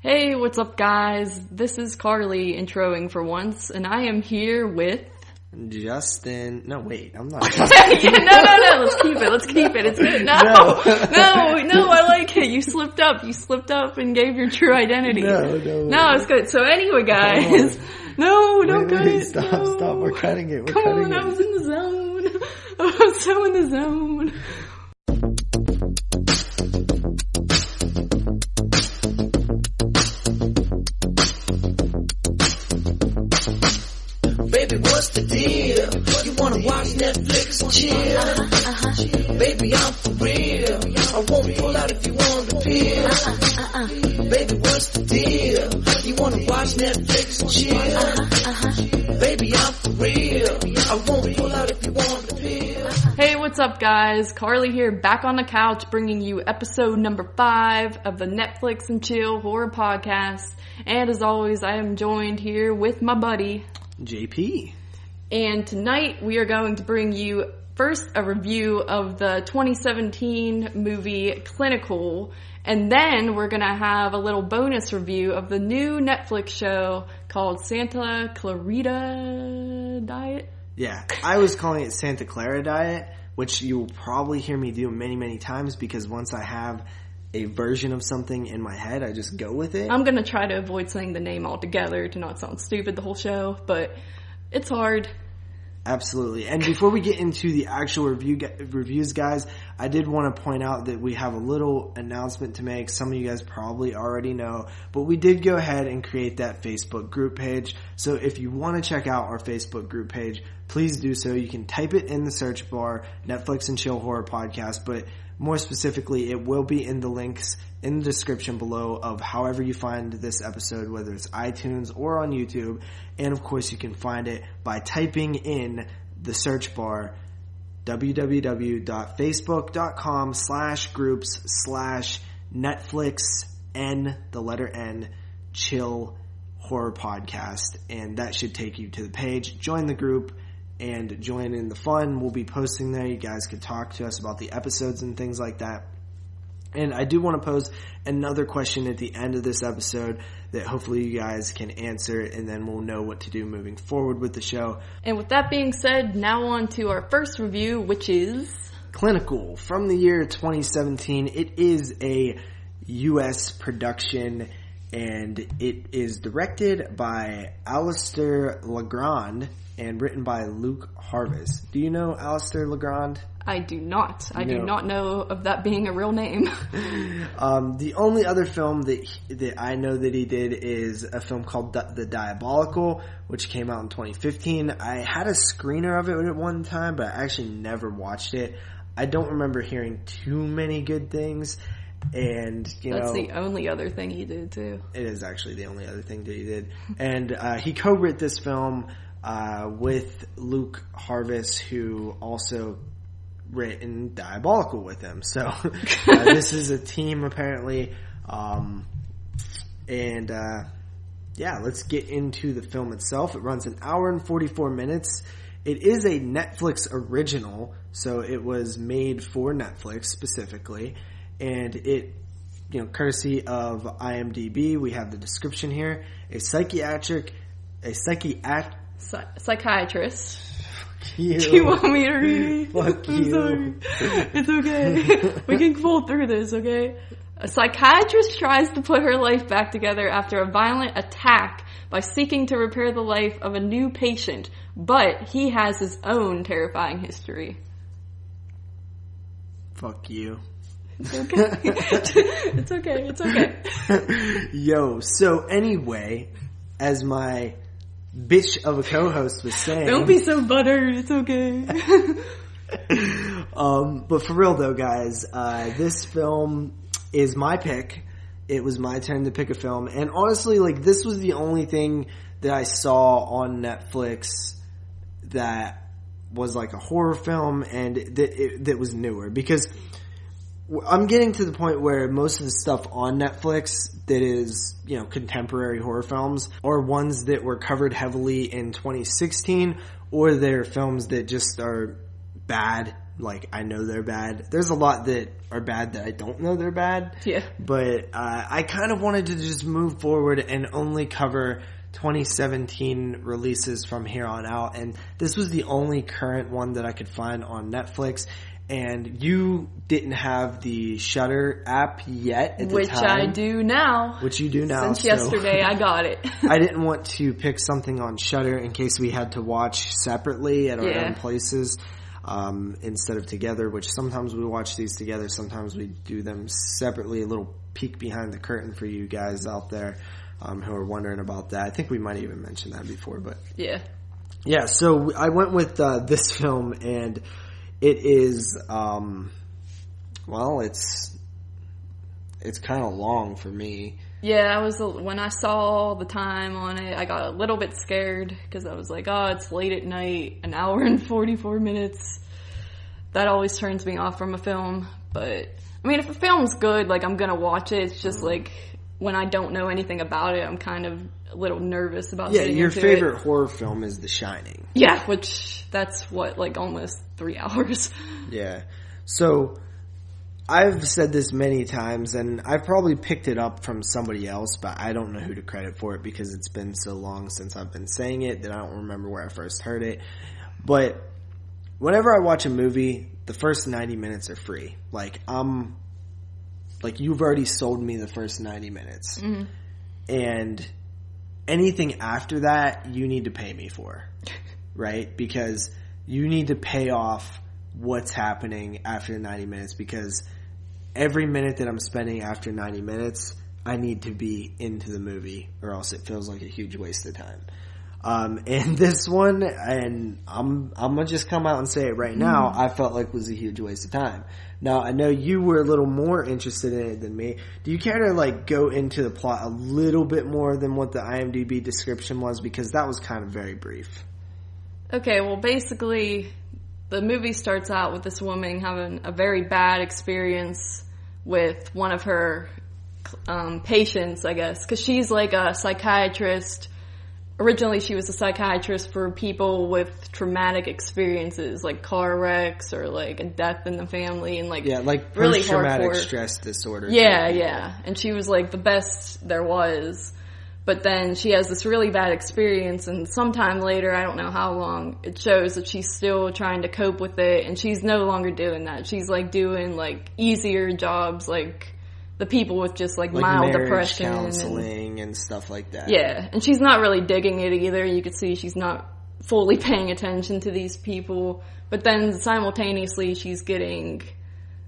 Hey, what's up guys? This is Carly introing for once, and I am here with... Justin. No, wait, I'm not. No, let's keep it. It's good. No, I like it. You slipped up and gave your true identity. No, it's good. So anyway, guys. No, don't cut it. Stop, we're cutting it. Come on, I was in the zone. I was so in the zone. Baby, what's the deal? You wanna watch Netflix and chill? Baby, I'm for real. I won't pull out if you want the pill. Baby, what's the deal? You wanna watch Netflix and chill? Baby, I'm for real. I won't pull out if you want the pill. Hey, what's up guys? Carly here, back on the couch, bringing you episode number 5 of the Netflix and Chill Horror Podcast. And as always, I am joined here with my buddy... JP. And tonight we are going to bring you first a review of the 2017 movie Clinical, and then we're going to have a little bonus review of the new Netflix show called Santa Clarita Diet. Yeah, I was calling it Santa Clara Diet, which you will probably hear me do many, many times because once I have a version of something in my head, I just go with it. I'm going to try to avoid saying the name altogether to not sound stupid the whole show, but it's hard. Absolutely. And before we get into the actual reviews, guys, I did want to point out that we have a little announcement to make. Some of you guys probably already know, but we did go ahead and create that Facebook group page. So if you want to check out our Facebook group page, please do so. You can type it in the search bar, Netflix and Chill Horror Podcast, but more specifically, it will be in the links in the description below of however you find this episode, whether it's iTunes or on YouTube. And of course, you can find it by typing in the search bar www.facebook.com/groups/Netflix the letter N Chill Horror Podcast. And that should take you to the page. Join the group and join in the fun. We'll be posting there. You guys can talk to us about the episodes and things like that. And I do want to pose another question at the end of this episode that hopefully you guys can answer, and then we'll know what to do moving forward with the show. And with that being said, now on to our first review, which is... Clinical, from the year 2017. It is a U.S. production, and it is directed by Alistair Legrand and written by Luke Harvis. Do you know Alistair Legrand? I do not. I do not know of that being a real name. The only other film that I know that he did is a film called The Diabolical, which came out in 2015. I had a screener of it at one time, but I actually never watched it. I don't remember hearing too many good things. And that's the only other thing he did too. It is actually the only other thing that he did. And he co-wrote this film with Luke Harvis, who also written Diabolical with him. So this is a team apparently. Let's get into the film itself. It runs an hour and 44 minutes. It is a Netflix original, so it was made for Netflix specifically. And it, courtesy of IMDb, we have the description here. A psychiatrist. Do you want me to read it? Fuck you. Sorry. It's okay. We can pull through this, okay? A psychiatrist tries to put her life back together after a violent attack by seeking to repair the life of a new patient, but he has his own terrifying history. Fuck you. It's okay. It's okay. Yo, so anyway, as my bitch of a co-host was saying... Don't be so buttered. It's okay. But for real though, guys, this film is my pick. It was my turn to pick a film. And honestly, this was the only thing that I saw on Netflix that was a horror film and that was newer. Because I'm getting to the point where most of the stuff on Netflix that is, contemporary horror films are ones that were covered heavily in 2016, or they're films that just are bad like, I know they're bad. There's a lot that are bad that I don't know they're bad. Yeah. But I kind of wanted to just move forward and only cover 2017 releases from here on out. And this was the only current one that I could find on Netflix. And you didn't have the Shudder app yet at the time. Which I do now. Which you do now. Since yesterday, I got it. I didn't want to pick something on Shudder in case we had to watch separately at our own places instead of together, which sometimes we watch these together, sometimes we do them separately. A little peek behind the curtain for you guys out there who are wondering about that. I think we might even mention that before, but... Yeah, so I went with this film, and... It is, well, it's kind of long for me. Yeah, when I saw the time on it, I got a little bit scared because I was like, oh, it's late at night, an hour and 44 minutes. That always turns me off from a film. But, I mean, if a film's good, like, I'm gonna watch it. It's just like, when I don't know anything about it, I'm kind of a little nervous about getting into it. Yeah, your favorite horror film is The Shining. Yeah, which, that's what, like, almost 3 hours. Yeah. So, I've said this many times, and I probably picked it up from somebody else, but I don't know who to credit for it because it's been so long since I've been saying it that I don't remember where I first heard it. But, whenever I watch a movie, the first 90 minutes are free. Like, you've already sold me the first 90 minutes. Mm-hmm. And anything after that, you need to pay me for. Right? Because you need to pay off what's happening after 90 minutes. Because every minute that I'm spending after 90 minutes, I need to be into the movie. Or else it feels like a huge waste of time. And this one, and I'm gonna just come out and say it right now, I felt like was a huge waste of time. Now, I know you were a little more interested in it than me. Do you care to, like, go into the plot a little bit more than what the IMDb description was? Because that was kind of very brief. Okay, well, basically, the movie starts out with this woman having a very bad experience with one of her patients, I guess, because she's, like, a psychiatrist. Originally, she was a psychiatrist for people with traumatic experiences, like car wrecks or like a death in the family, and like really post-traumatic stress disorder. Yeah. And she was like the best there was, but then she has this really bad experience, and sometime later, I don't know how long, it shows that she's still trying to cope with it, and she's no longer doing that. She's like doing like easier jobs, like the people with just like mild depression, counseling and stuff like that. Yeah, and she's not really digging it either. You could see she's not fully paying attention to these people. But then simultaneously, she's getting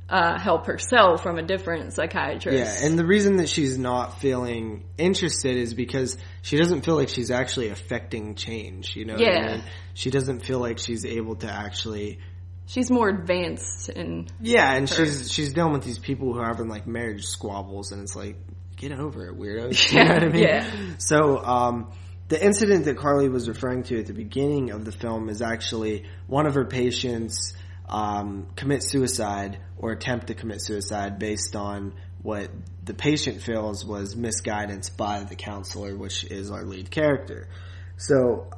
help herself from a different psychiatrist. Yeah, and the reason that she's not feeling interested is because she doesn't feel like she's actually affecting change. You know what I mean? She doesn't feel like she's able to actually... She's more advanced in... Yeah, and she's dealing with these people who are having, like, marriage squabbles, and it's like, get over it, weirdos. You know what I mean? Yeah. So, the incident that Carly was referring to at the beginning of the film is actually one of her patients commit suicide or attempt to commit suicide based on what the patient feels was misguidance by the counselor, which is our lead character. So,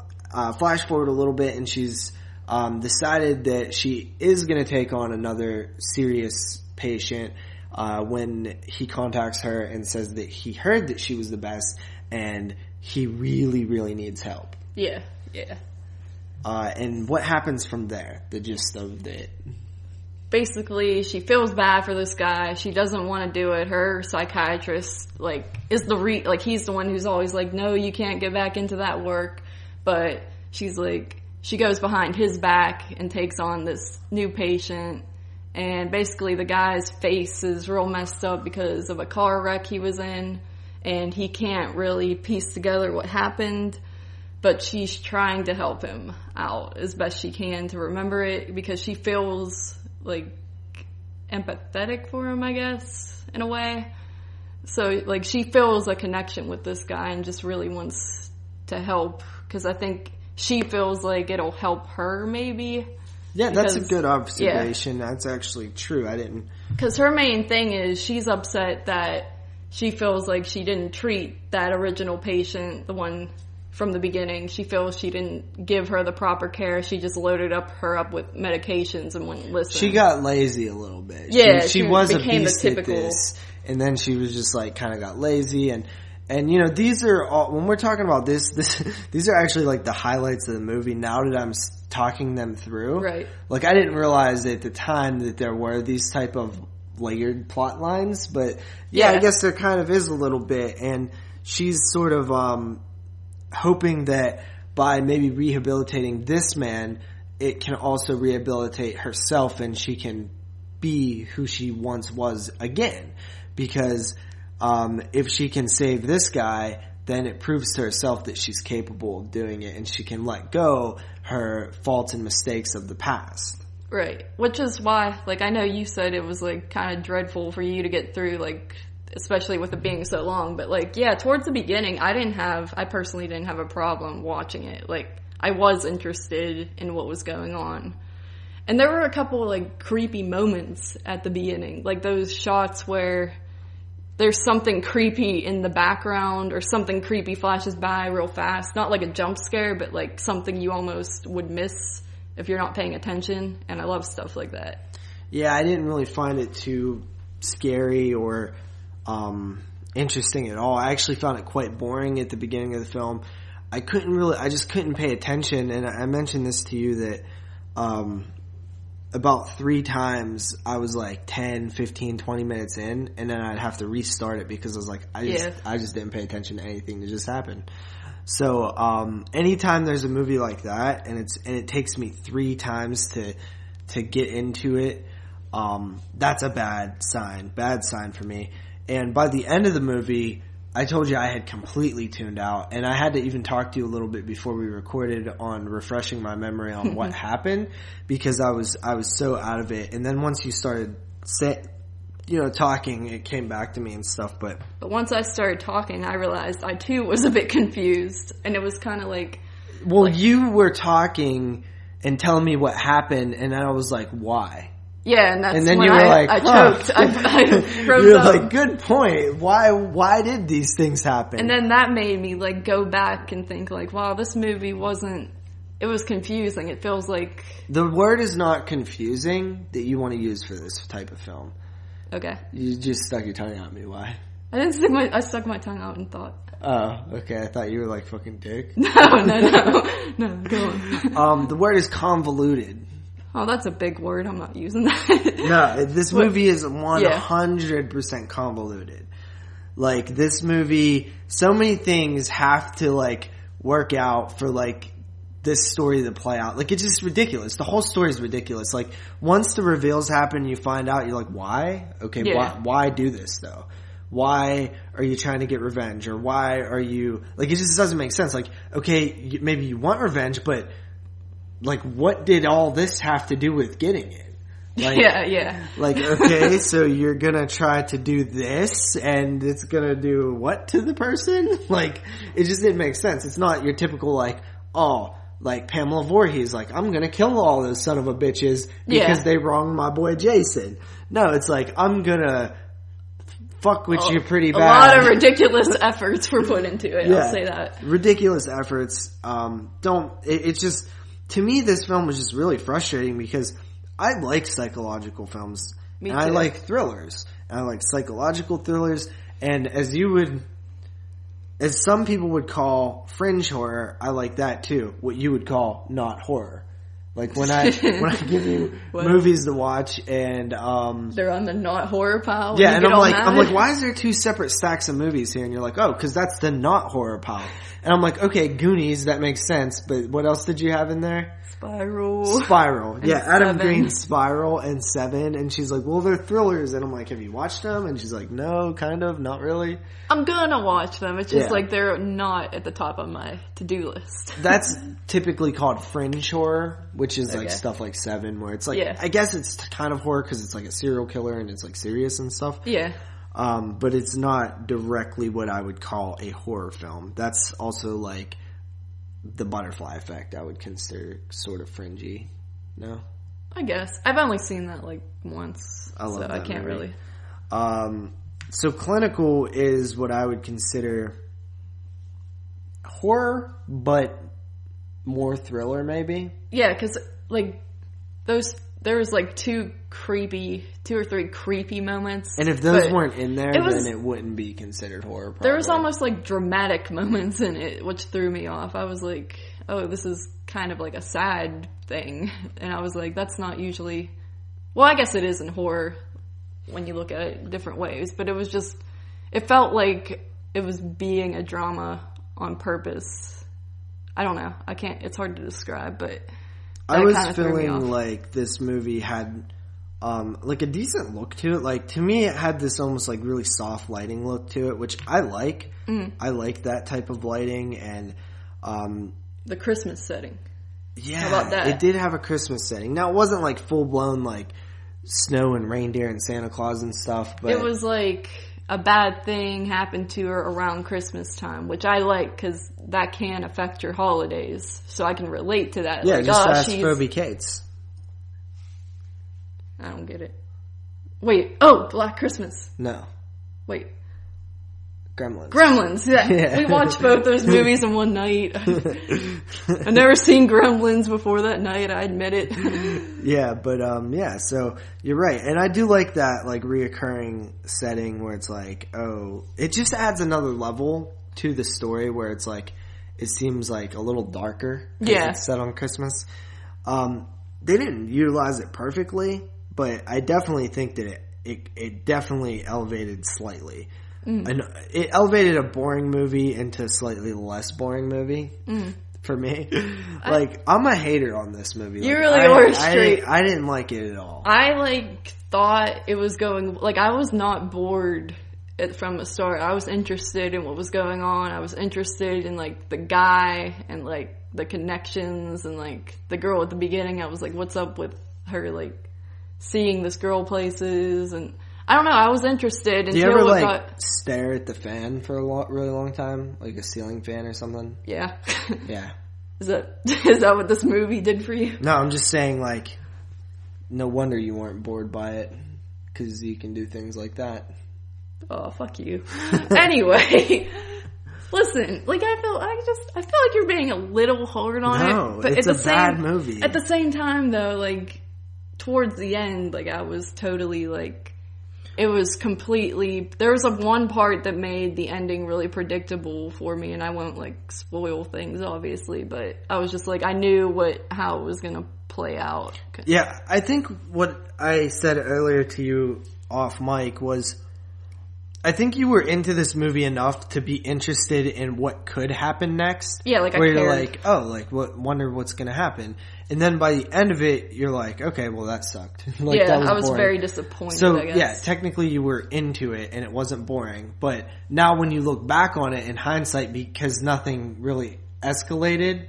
flash forward a little bit, and she's... decided that she is going to take on another serious patient when he contacts her and says that he heard that she was the best and he really, really needs help. Yeah. And what happens from there? The gist of it. Basically, she feels bad for this guy. She doesn't want to do it. Her psychiatrist, like, is he's the one who's always like, no, you can't get back into that work. But she's like... She goes behind his back and takes on this new patient, and basically the guy's face is real messed up because of a car wreck he was in, and he can't really piece together what happened, but she's trying to help him out as best she can to remember it because she feels like empathetic for him, I guess, in a way. So like she feels a connection with this guy and just really wants to help because I think she feels like it'll help her, maybe. Yeah, that's a good observation. Yeah. That's actually true. I didn't... Because her main thing is she's upset that she feels like she didn't treat that original patient, the one from the beginning. She feels she didn't give her the proper care. She just loaded her up with medications and wouldn't listen. She got lazy a little bit. Yeah, she was a became beast the typical, at this, and then she was just like kind of got lazy. And you know, these are all, when we're talking about this these are actually like the highlights of the movie. Now that I'm talking them through, right? Like, I didn't realize at the time that there were these type of layered plot lines, but yeah, I guess there kind of is a little bit. And she's sort of hoping that by maybe rehabilitating this man, it can also rehabilitate herself and she can be who she once was again. Because if she can save this guy, then it proves to herself that she's capable of doing it, and she can let go her faults and mistakes of the past. Right. Which is why, like, I know you said it was, like, kind of dreadful for you to get through, like, especially with it being so long. But, like, yeah, towards the beginning, I personally didn't have a problem watching it. Like, I was interested in what was going on. And there were a couple, like, creepy moments at the beginning. Like, those shots where there's something creepy in the background or something creepy flashes by real fast. Not like a jump scare, but, like, something you almost would miss if you're not paying attention. And I love stuff like that. Yeah, I didn't really find it too scary or interesting at all. I actually found it quite boring at the beginning of the film. I just couldn't pay attention. And I mentioned this to you that about 3 times I was like 10, 15, 20 minutes in, and then I'd have to restart it because I was like, I just didn't pay attention to anything that just happened. So anytime there's a movie like that and it takes me 3 times to get into it, that's a bad sign for me. And by the end of the movie, I told you I had completely tuned out, and I had to even talk to you a little bit before we recorded on refreshing my memory on what happened, because I was so out of it. And then once you started talking, it came back to me and stuff. But once I started talking, I realized I too was a bit confused, and it was kind of like, you were talking and telling me what happened, and I was like, why? Yeah, and then when you were like, I choked. I froze You're up. like, good point. Why did these things happen? And then that made me like go back and think like, wow, this movie it was confusing. It feels like the word is not confusing that you want to use for this type of film. Okay. You just stuck your tongue out at me. Why? I stuck my tongue out and thought. Oh, okay. I thought you were like fucking dick. No, go on. The word is convoluted. Oh, that's a big word. I'm not using that. No, this movie is 100% convoluted. Like, this movie, so many things have to, like, work out for, like, this story to play out. Like, it's just ridiculous. The whole story is ridiculous. Like, once the reveals happen, you find out, you're like, why? Okay, why do this, though? Why are you trying to get revenge? Or why are you... Like, it just doesn't make sense. Like, okay, maybe you want revenge, but... Like, what did all this have to do with getting it? Like, yeah. Like, okay, so you're gonna try to do this, and it's gonna do what to the person? Like, it just didn't make sense. It's not your typical, like, like Pamela Voorhees, like, I'm gonna kill all those son of a bitches because they wronged my boy Jason. No, it's like, I'm gonna fuck with you pretty bad. A lot of ridiculous efforts were put into it, I'll say that. Ridiculous efforts. It's just... To me, this film was just really frustrating because I like psychological films. Me too. I like thrillers. And I like psychological thrillers. And as some people would call fringe horror, I like that too. What you would call not horror. Like when I give you movies to watch and they're on the not horror pile. Yeah, and I'm like, why is there 2 separate stacks of movies here? And you're like, oh, because that's the not horror pile. And I'm like, okay, Goonies, that makes sense. But what else did you have in there? Spiral. Yeah, Adam Green's Spiral and Seven. And she's like, well, they're thrillers. And I'm like, have you watched them? And she's like, no, kind of, not really. I'm gonna watch them. It's just like they're not at the top of my to-do list. That's typically called fringe horror, which is like stuff like Seven, where it's like, I guess it's kind of horror because it's like a serial killer and it's like serious and stuff. Yeah. But it's not directly what I would call a horror film. That's also like The Butterfly Effect, I would consider sort of fringy. No? I guess. I've only seen that like once. I love that I can't movie. really. So Clinical is what I would consider horror, but more thriller, maybe. Yeah, because like there was like two or three creepy moments, and if those weren't in there, then it wouldn't be considered horror. Probably. There was almost like dramatic moments in it, which threw me off. I was like, oh, this is kind of like a sad thing, and I was like, that's not usually. Well, I guess it is in horror when you look at it different ways, but it felt like it was being a drama on purpose. I don't know. It's hard to describe, but I was feeling like this movie had like a decent look to it. Like, to me, it had this almost like really soft lighting look to it, which I like. I like that type of lighting, and the Christmas setting. Yeah, how about that? It did have a Christmas setting. Now, it wasn't like full blown like snow and reindeer and Santa Claus and stuff, but it was like a bad thing happened to her around Christmas time, which I like because that can affect your holidays, so I can relate to that. Yeah, like, just ask Phoebe Cates. I don't get it. Wait, Black Christmas. No. Wait. Gremlins. Yeah. We watched both those movies in one night. I've never seen Gremlins before that night, I admit it. Yeah, but yeah, so you're right. And I do like that like reoccurring setting where it's like, oh, it just adds another level to the story where it's like it seems like a little darker. Yeah. It's set on Christmas. They didn't utilize it perfectly, but I definitely think that it definitely elevated slightly. And it elevated a boring movie into a slightly less boring movie for me. Like, I'm a hater on this movie. You like, really are straight. I didn't like it at all. I thought it was going I was not bored from the start. I was interested in what was going on. I was interested in like the guy and like the connections and like the girl at the beginning. I was like, what's up with her like seeing this girl places and. I don't know. I was interested. Do you ever stare at the fan for a really long time, like a ceiling fan or something? Yeah. Yeah. Is that what this movie did for you? No, I'm just saying. Like, no wonder you weren't bored by it, because you can do things like that. Oh, fuck you. Anyway, listen. Like, I feel like you're being a little hard on it. No, but it's a bad movie. At the same time, though, like towards the end, like I was totally like. It was completely... There was one part that made the ending really predictable for me, and I won't, like, spoil things, obviously, but I was just like, I knew how it was going to play out. Yeah, I think what I said earlier to you off mic was... I think you were into this movie enough to be interested in what could happen next. Yeah, like where I cared. You're like, oh, like, wonder what's going to happen. And then by the end of it, you're like, okay, well, that sucked. Like, yeah, that was I was boring. very disappointed, So, I guess. yeah, technically you were into it and it wasn't boring. But now when you look back on it in hindsight, because nothing really escalated,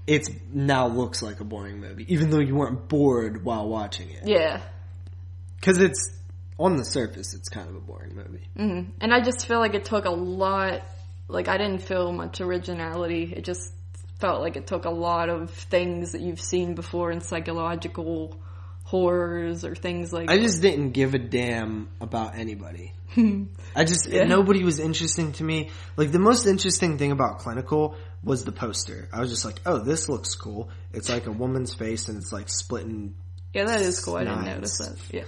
it now looks like a boring movie. Even though you weren't bored while watching it. Yeah. Because it's... On the surface, it's kind of a boring movie. Mm-hmm. And I just feel like it took a lot... Like, I didn't feel much originality. It just felt like it took a lot of things that you've seen before in psychological horrors or things like... I just didn't give a damn about anybody. Nobody was interesting to me. Like, the most interesting thing about Clinical was the poster. I was just like, oh, this looks cool. It's like a woman's face and it's like splitting... Yeah, that is cool. I didn't notice that. Yeah.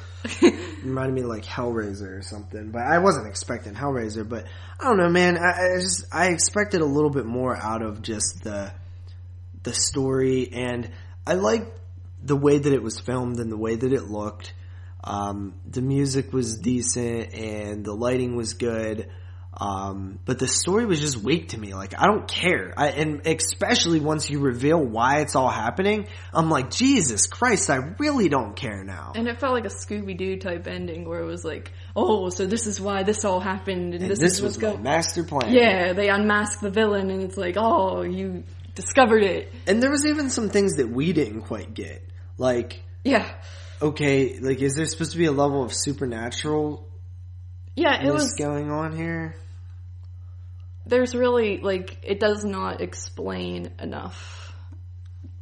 Reminded me of like Hellraiser or something. But I wasn't expecting Hellraiser. But I don't know, man. I expected a little bit more out of just the story. And I liked the way that it was filmed and the way that it looked. The music was decent and the lighting was good. But the story was just weak to me. Like, I don't care. And especially once you reveal why it's all happening, I'm like, Jesus Christ, I really don't care now. And it felt like a Scooby-Doo type ending where it was like, oh, so this is why this all happened. And this was my master plan. Yeah, they unmask the villain and it's like, oh, you discovered it. And there was even some things that we didn't quite get. Like, yeah. Okay, like, is there supposed to be a level of supernatural it was going on here? There's really, like, it does not explain enough.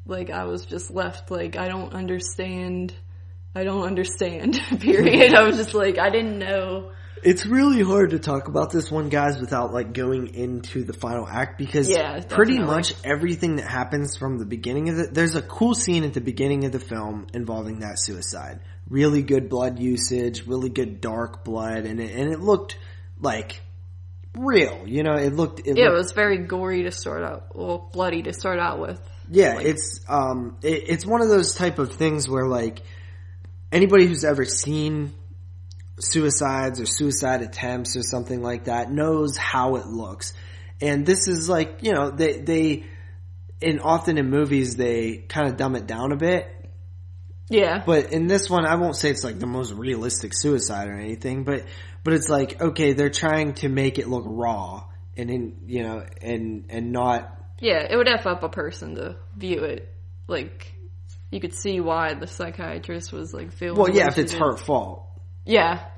Like, I was just left, like, I don't understand, period. I was just like, I didn't know It's really hard to talk about this one, guys, without like going into the final act, because pretty much everything that happens from the beginning of it, there's a cool scene at the beginning of the film involving that suicide. Really good blood usage, really good dark blood, and it looked like real. You know, it was very gory to start out, well, bloody to start out with. Yeah, like, it's one of those type of things where like anybody who's ever seen suicides or suicide attempts or something like that knows how it looks. And this is like, you know, and often in movies they kind of dumb it down a bit. Yeah. But in this one, I won't say it's like the most realistic suicide or anything, but it's like, okay, they're trying to make it look raw and you know, and not. Yeah, it would F up a person to view it. Like, you could see why the psychiatrist was like feeling. Well, yeah, if it's her fault. Yeah.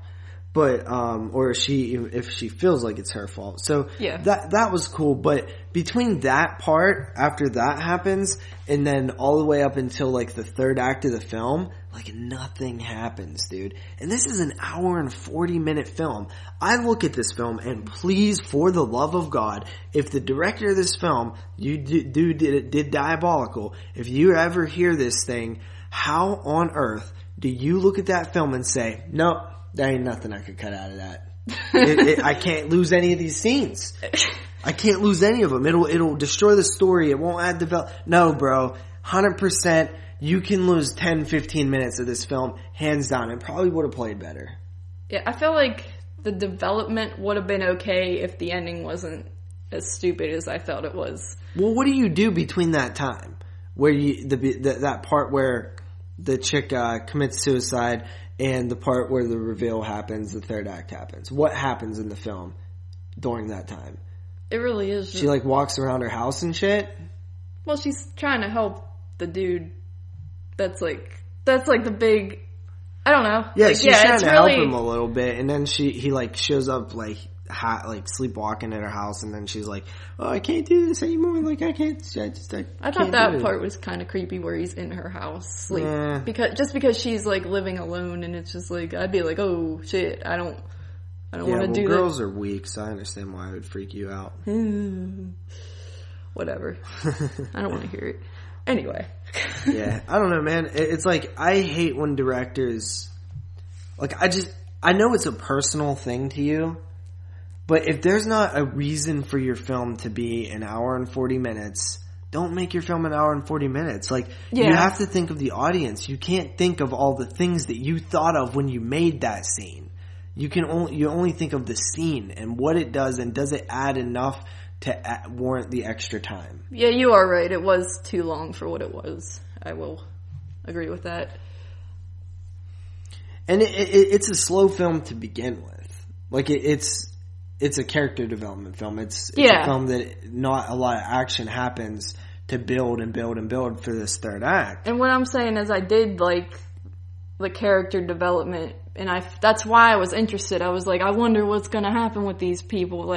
But, or if she feels like it's her fault. So, yeah. That was cool. But between that part, after that happens, and then all the way up until like the third act of the film, like nothing happens, dude. And this is an hour and 40-minute film. I look at this film and please, for the love of God, if the director of this film, did Diabolical, if you ever hear this thing, how on earth do you look at that film and say, nope, there ain't nothing I could cut out of that. I can't lose any of these scenes. I can't lose any of them. It'll destroy the story. It won't add No, bro. 100%. You can lose 10, 15 minutes of this film. Hands down. It probably would have played better. Yeah, I feel like the development would have been okay if the ending wasn't as stupid as I felt it was. Well, what do you do between that time? Where that part where the chick commits suicide and the part where the reveal happens, the third act happens. What happens in the film during that time? It really is. She like walks around her house and shit? Well, she's trying to help the dude. That's like the big, I don't know. Yeah, she's trying to help him a little bit, and then he like shows up like sleepwalking at her house, and then she's like, "Oh, I can't do this anymore. Like I can't. I thought that part was kind of creepy, where he's in her house, like because she's like living alone, and it's just like I'd be like, oh shit, I don't want to do that. Girls are weak, so I understand why it would freak you out. Whatever. I don't want to hear it. Anyway. Yeah, I don't know, man. It's like I hate when directors, like I know it's a personal thing to you. But if there's not a reason for your film to be an hour and 40 minutes, don't make your film an hour and 40 minutes. Like, you have to think of the audience. You can't think of all the things that you thought of when you made that scene. You only think of the scene and what it does, and does it add enough to warrant the extra time. Yeah, you are right. It was too long for what it was. I will agree with that. And it's a slow film to begin with. Like, it's a character development film. It's a film that not a lot of action happens to build and build and build for this third act. And what I'm saying is I did like the character development, and that's why I was interested. I was like, I wonder what's going to happen with these people.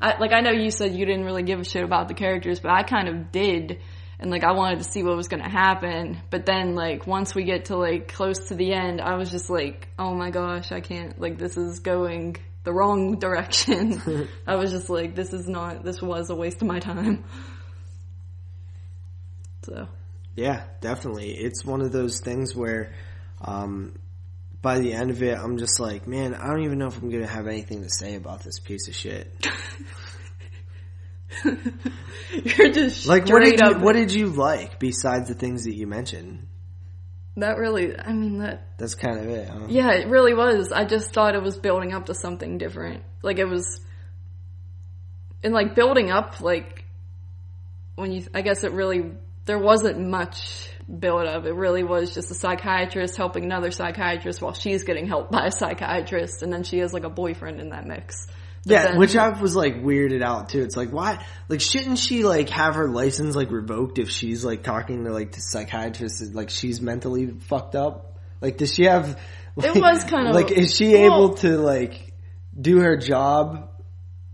I know you said you didn't really give a shit about the characters, but I kind of did. And I wanted to see what was going to happen. But then once we get to close to the end, I was just like, oh my gosh, I can't, this is going the wrong direction. I was just like, this was a waste of my time. So. Yeah, definitely. It's one of those things where, by the end of it, I'm just like, man, I don't even know if I'm going to have anything to say about this piece of shit. You're just what did you like besides the things that you mentioned? That really, that's kind of it, huh? Yeah, it really was. I just thought it was building up to something different. It was, and building up, I guess it really, there wasn't much build up. It really was just a psychiatrist helping another psychiatrist while she's getting helped by a psychiatrist, and then she has a boyfriend in that mix. Yeah, which I was weirded out too. It's why? Shouldn't she have her license revoked if she's talking to psychiatrists? She's mentally fucked up. Does she have? It was kind of is she able to do her job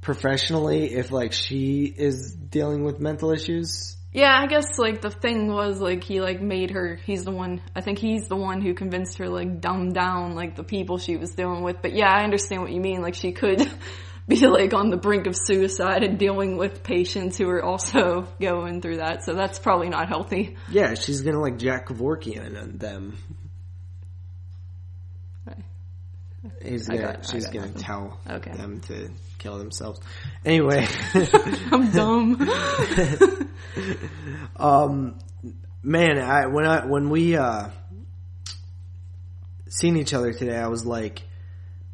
professionally if she is dealing with mental issues? Yeah, I guess, like, the thing was, like, he, like, made her, I think he's the one who convinced her, like, dumb down, like, the people she was dealing with. But yeah, I understand what you mean. Like, she could be, like, on the brink of suicide and dealing with patients who are also going through that. So that's probably not healthy. Yeah, she's gonna, like, Jack Kevorkian and them. She's gonna tell them to kill themselves. Anyway. I'm dumb. Man, when we seen each other today, I was like,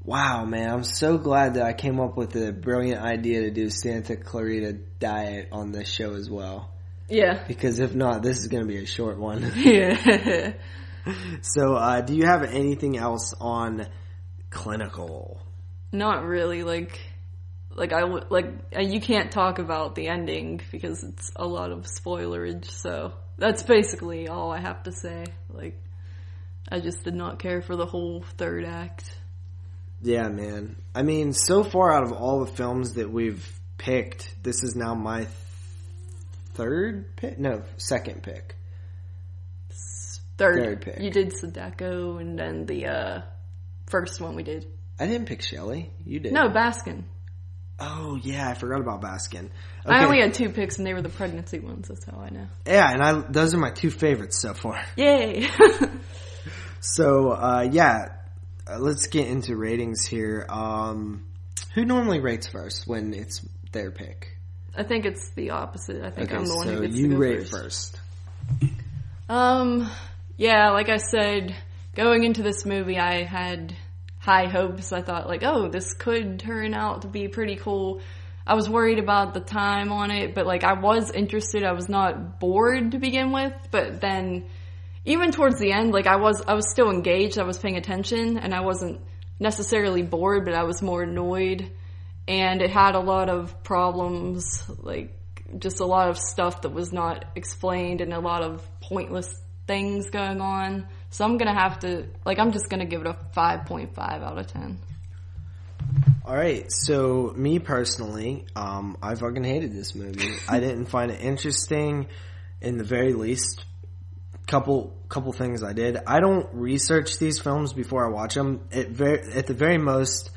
wow, man, I'm so glad that I came up with a brilliant idea to do Santa Clarita Diet on this show as well. Yeah. Because if not, this is gonna be a short one. Yeah. So, do you have anything else on Clinical? Not really. You can't talk about the ending because it's a lot of spoilerage, so that's basically all I have to say. Like, I just did not care for the whole third act. Yeah, man. I mean, so far out of all the films that we've picked, this is now my second pick. Third pick. You did Sadako, and then the first one we did. I didn't pick Shelley. You did. No, Baskin. Oh, yeah, I forgot about Baskin. Okay. I only had 2 picks, and they were the pregnancy ones. That's how I know. Yeah, and those are my 2 favorites so far. Yay! So, let's get into ratings here. Who normally rates first when it's their pick? I think it's the opposite. I think I'm the one who gets to you go rate first. Yeah, like I said, going into this movie, I had high hopes. I thought, like, oh, this could turn out to be pretty cool. I was worried about the time on it, but, like, I was interested. I was not bored to begin with, but then even towards the end, like, I was still engaged. I was paying attention, and I wasn't necessarily bored, but I was more annoyed. And it had a lot of problems, like, just a lot of stuff that was not explained and a lot of pointless things going on. So I'm going to have to, like, I'm just going to give it a 5.5 out of 10. Alright, so me personally, I fucking hated this movie. I didn't find it interesting in the very least. Couple things I did. I don't research these films before I watch them. At the very most,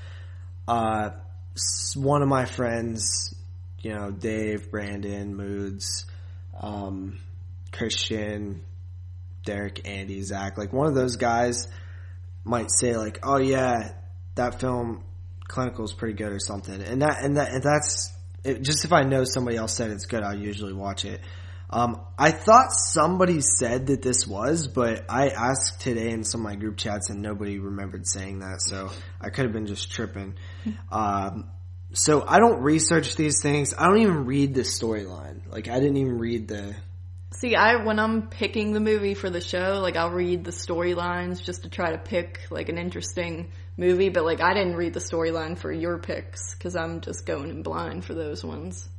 one of my friends, Dave, Brandon, Moods, Christian, Derek, Andy, Zach, like one of those guys might say like, oh yeah, that film Clinical is pretty good or something. And that's it. Just if I know somebody else said it's good, I'll usually watch it. I thought somebody said that this was, but I asked today in some of my group chats and nobody remembered saying that, so I could have been just tripping. So I don't research these things. I don't even read the storyline. Like, I didn't even read the... See, when I'm picking the movie for the show, like, I'll read the storylines just to try to pick, like, an interesting movie, but, like, I didn't read the storyline for your picks, because I'm just going in blind for those ones.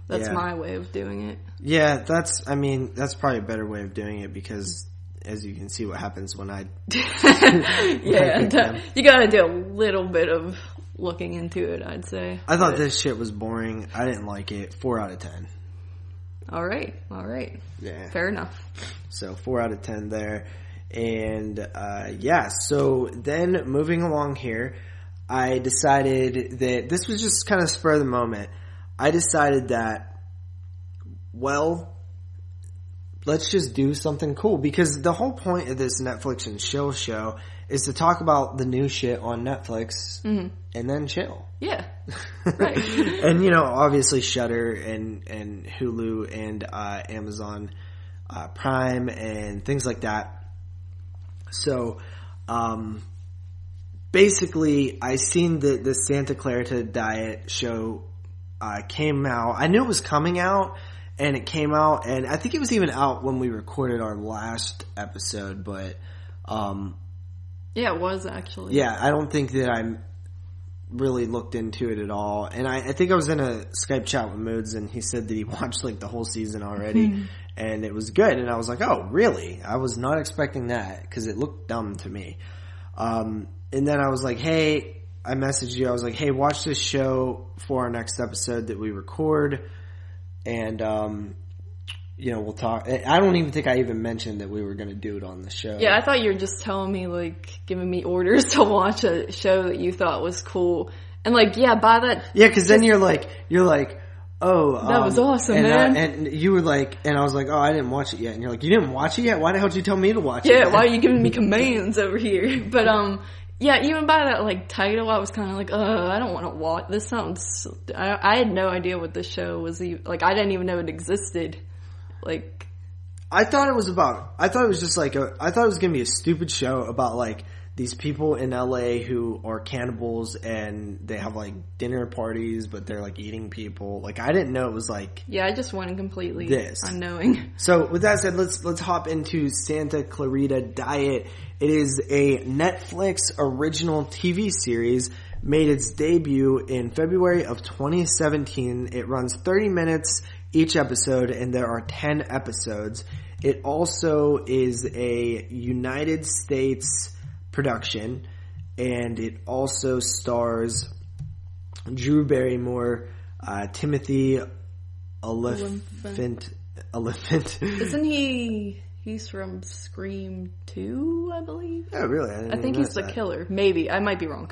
That's my way of doing it. Yeah, that's probably a better way of doing it, because as you can see what happens when I yeah, you gotta do a little bit of looking into it, I'd say. I thought this shit was boring. I didn't like it. 4 out of 10. All right. Yeah. Fair enough. So 4 out of 10 there. And so then moving along here, I decided that this was just kind of spur of the moment. I decided that, well, let's just do something cool, because the whole point of this Netflix and chill show is to talk about the new shit on Netflix and then chill. Yeah. Right. And, obviously Shudder and Hulu and Amazon Prime and things like that. So, basically, I seen the Santa Clarita Diet show came out. I knew it was coming out, and it came out, and I think it was even out when we recorded our last episode, but yeah, it was actually. Yeah, I don't think that I really looked into it at all, and I think I was in a Skype chat with Moods, and he said that he watched like the whole season already, and it was good, and I was like, oh, really? I was not expecting that, because it looked dumb to me. And then I was like, hey, I messaged you. I was like, hey, watch this show for our next episode that we record. And we'll talk. I don't even think I even mentioned that we were going to do it on the show. Yeah, I thought you were just telling me, like, giving me orders to watch a show that you thought was cool. And, like, yeah, by that... Yeah, because then you're like, oh... That was awesome, man. And you were like... And I was like, oh, I didn't watch it yet. And you're like, you didn't watch it yet? Why the hell did you tell me to watch it? Yeah, why are you giving me commands over here? But, yeah, even by that, like, title, I was kind of like, I don't want to watch... This sounds... I had no idea what this show was. Like, I didn't even know it existed. Like, I thought it was just like I thought it was gonna be a stupid show about like these people in LA who are cannibals and they have like dinner parties, but they're like eating people. Like, I didn't know it was like, yeah, I just went completely unknowing. So with that said, let's hop into Santa Clarita Diet. It is a Netflix original TV series, made its debut in February of 2017. It runs 30 minutes each episode, and there are 10 episodes. It also is a United States production, and it also stars Drew Barrymore, Timothy Olyphant. Isn't he... He's from Scream 2, I believe? Oh, really? I think he's the killer. Maybe. I might be wrong.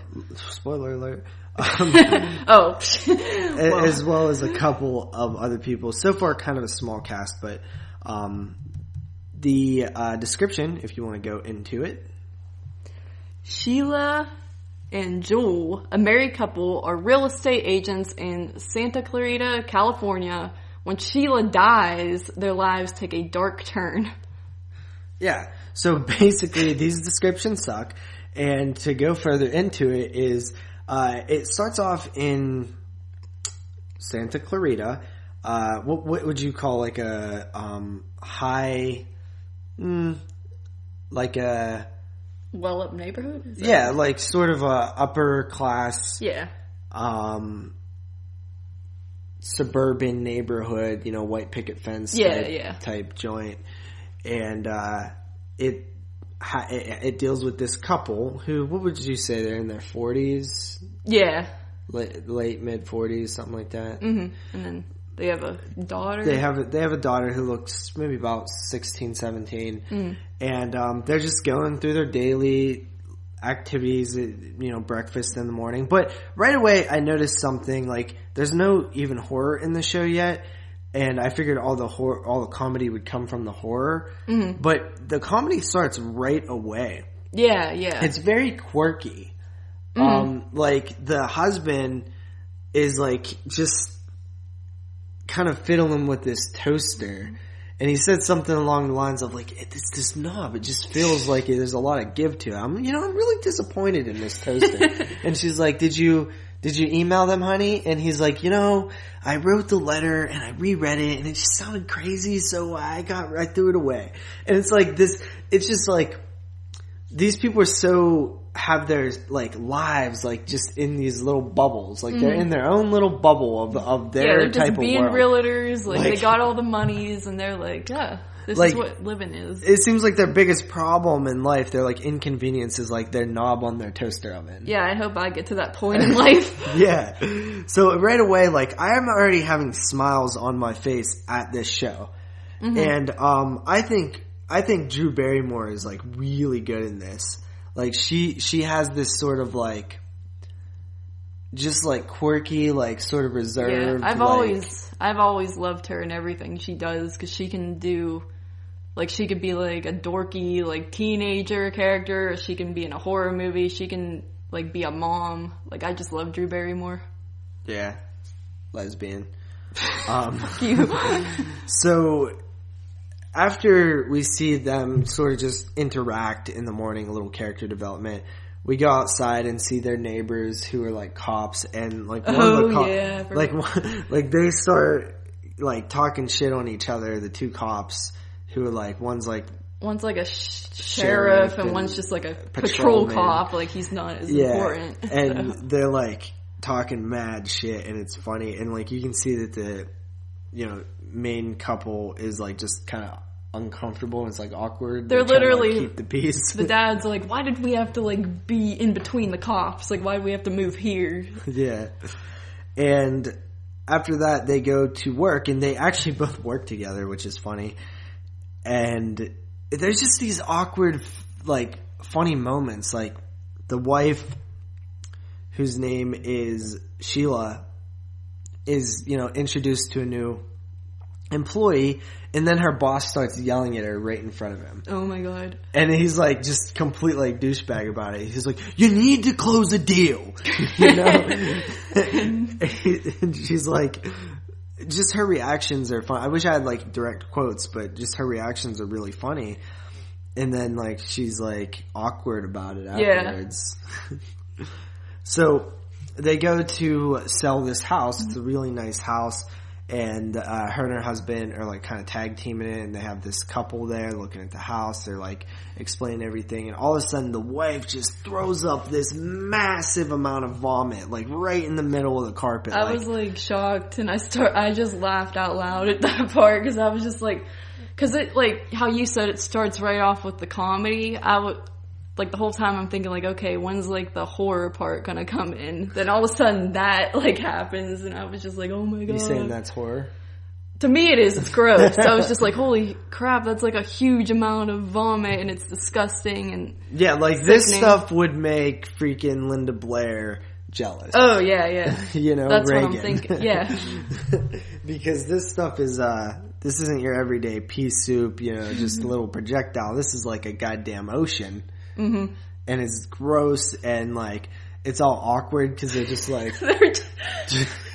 Spoiler alert. Oh. As well as a couple of other people. So far, kind of a small cast, but the description, if you want to go into it. Sheila and Joel, a married couple, are real estate agents in Santa Clarita, California. When Sheila dies, their lives take a dark turn. Yeah. So basically, these descriptions suck. And to go further into it is, it starts off in Santa Clarita. What would you call like a high, like a well-up neighborhood? Yeah, like sort of a upper class. Yeah. Suburban neighborhood, white picket fence type joint. And it deals with this couple who, what would you say, they're in their 40s? Yeah. Late mid 40s, something like that. Mm-hmm. And then they have a daughter. They have a daughter who looks maybe about 16, 17. Mm. And they're just going through their daily activities, breakfast in the morning. But right away I noticed something, like there's no even horror in the show yet. And I figured all the comedy would come from the horror. Mm-hmm. But the comedy starts right away. Yeah, yeah. It's very quirky. Mm-hmm. Like the husband is like just kind of fiddling with this toaster. And he said something along the lines of like, it's this knob. It just feels like there's a lot of give to it. I'm really disappointed in this toaster. And she's like, did you email them, honey? And he's like, I wrote the letter and I reread it and it just sounded crazy, so I threw it away. And it's like this, it's just like, these people are have their like lives like just in these little bubbles. Like they're in their own little bubble of their type of world. Yeah, they're just being realtors, like they got all the monies and they're like, yeah. This is what living is. It seems like their biggest problem in life, their like inconvenience, is like their knob on their toaster oven. Yeah, I hope I get to that point in life. Yeah. So right away, like I am already having smiles on my face at this show. Mm-hmm. And I think Drew Barrymore is like really good in this. Like she has this sort of like just like quirky, like sort of reserved. Yeah, I've always loved her in everything she does, because she can do, like, she could be like a dorky like teenager character, or she can be in a horror movie. She can like be a mom. Like, I just love Drew Barrymore. Yeah, lesbian. Fuck you. So after we see them sort of just interact in the morning, a little character development, we go outside and see their neighbors who are like cops, and like one of the like they start like talking shit on each other. The two cops who are like, one's like a sheriff and one's just like a patrol cop. Like he's not as important. And they're like talking mad shit, and it's funny. And like you can see that the main couple is like just kind of uncomfortable, and it's like awkward. They're literally to, like, keep the peace. The dad's like, why did we have to like be in between the cops? Like, why do we have to move here? Yeah. And after that, they go to work, and they actually both work together, which is funny. And there's just these awkward, like, funny moments. Like, the wife, whose name is Sheila, is, you know, introduced to a new employee, and then her boss starts yelling at her right in front of him. Oh my god. And he's like, just complete like douchebag about it. He's like, you need to close a deal. You know? And she's like, just her reactions are fun. I wish I had like direct quotes, but just her reactions are really funny. And then like, she's like awkward about it afterwards. Yeah. So they go to sell this house. It's a really nice house. And her and her husband are like kind of tag teaming it, and they have this couple there looking at the house. They're like explaining everything, and all of a sudden the wife just throws up this massive amount of vomit, like right in the middle of the carpet. I was like shocked, and I just laughed out loud at that part because I was just like, because it, like how you said, it starts right off with the comedy. Like, the whole time I'm thinking, like, okay, when's, like, the horror part gonna come in? Then all of a sudden that, like, happens, and I was just like, oh my god. You saying that's horror? To me it is. It's gross. I was just like, holy crap, that's, like, a huge amount of vomit, and it's disgusting, and yeah, like, sickening. This stuff would make freaking Linda Blair jealous. Oh, yeah. You know, that's Reagan. what I'm thinking, yeah. Because this stuff is, this isn't your everyday pea soup, you know, just a little projectile. This is like a goddamn ocean. Mm-hmm. And it's gross, and like it's all awkward because they're just like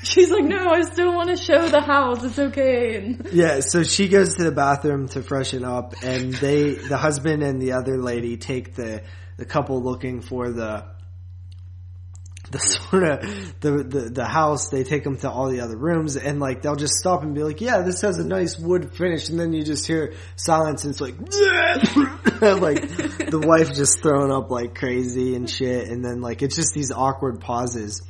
she's like, no, I still want to show the house, it's okay. And yeah, so she goes to the bathroom to freshen up, and the husband and the other lady take the couple looking for the sort of the house. They take them to all the other rooms, and like they'll just stop and be like, yeah, this has a nice wood finish, and then you just hear silence, and it's like like the wife just throwing up like crazy and shit, and then like it's just these awkward pauses.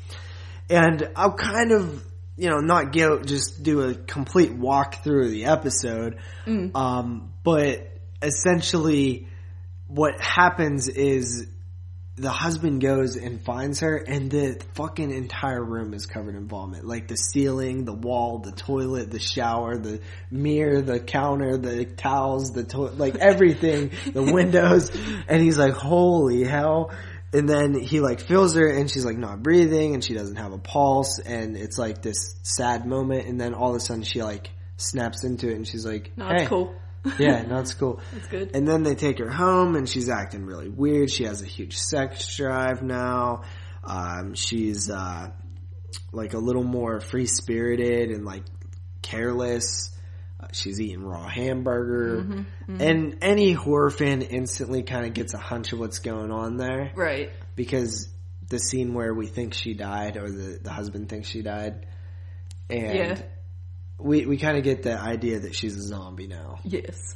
And I'll kind of, you know, not just do a complete walkthrough of the episode, but essentially what happens is the husband goes and finds her, and the fucking entire room is covered in vomit. Like the ceiling, the wall, the toilet, the shower, the mirror, the counter, the towels, the like everything, the windows. And he's like, holy hell. And then he like feels her, and she's like not breathing, and she doesn't have a pulse, and it's like this sad moment. And then all of a sudden she like snaps into it, and she's like, no, hey. it's cool. Yeah, no, it's cool. That's good. And then they take her home, and she's acting really weird. She has a huge sex drive now. She's like a little more free-spirited and like careless. She's eating raw hamburger. Mm-hmm, mm-hmm. And any horror fan instantly kind of gets a hunch of what's going on there. Right. Because the scene where we think she died, or the husband thinks she died. And yeah. We kind of get the idea that she's a zombie now. Yes.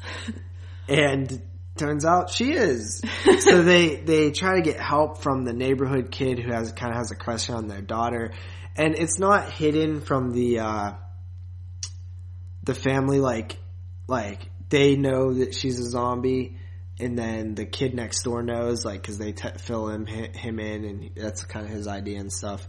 And turns out she is. So they try to get help from the neighborhood kid who has a crush on their daughter. And it's not hidden from the family, like they know that she's a zombie, and then the kid next door knows, like, cause they fill him in, and that's kind of his idea and stuff.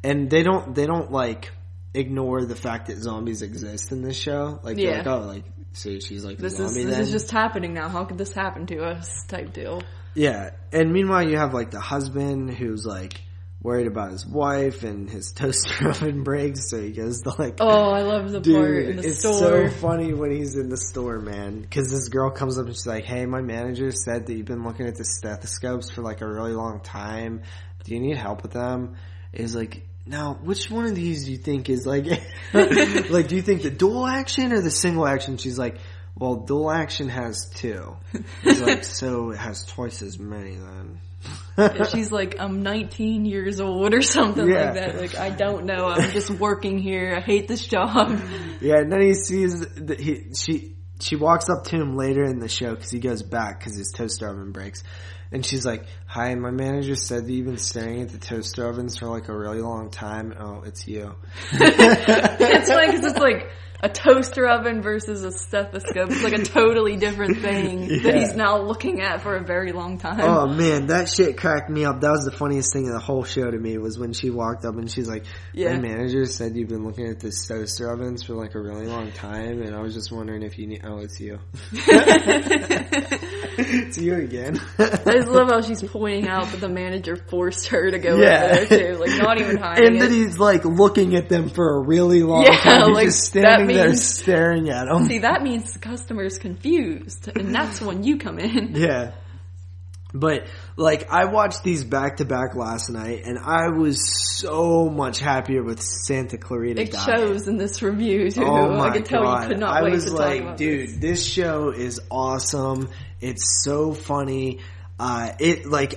And they don't like ignore the fact that zombies exist in this show. Like, yeah. They're like, oh, like, see, she's like a zombie then? This is just happening now. How could this happen to us? Type deal. Yeah. And meanwhile, you have, like, the husband who's, like, worried about his wife, and his toaster oven breaks, so he goes to, like... Oh, I love the part in the store. It's so funny when he's in the store, man. Because this girl comes up and she's like, hey, my manager said that you've been looking at the stethoscopes for, like, a really long time. Do you need help with them? And he's like... Now, which one of these do you think is like, like, do you think the dual action or the single action? She's like, well, dual action has 2. He's like, so it has twice as many then. Yeah, she's like, I'm 19 years old or something like that. Like, I don't know. I'm just working here. I hate this job. Yeah, and then he sees that she walks up to him later in the show because he goes back because his toaster oven breaks. And she's like, hi, my manager said that you've been staring at the toaster ovens for like a really long time. Oh, it's you. It's funny because it's like, a toaster oven versus a stethoscope. It's like a totally different thing that he's now looking at for a very long time. Oh man, that shit cracked me up. That was the funniest thing in the whole show to me, was when she walked up and she's like, "My manager said you've been looking at this toaster ovens for like a really long time, and I was just wondering if you need." Oh, it's you. It's you again. I just love how she's pointing out that the manager forced her to go in there too, like not even hiding. And then he's like looking at them for a really long time. He's like, just standing there staring at them. See, that means the customer's confused, and that's when you come in. Yeah. But, like, I watched these back-to-back last night, and I was so much happier with Santa Clarita. It shows in this review, too. Oh my I could tell God. you could not wait to talk about I was like, dude, this show is awesome. It's so funny. Anybody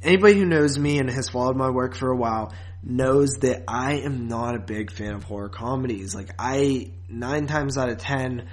who knows me and has followed my work for a while knows that I am not a big fan of horror comedies. Like, 9 times out of 10...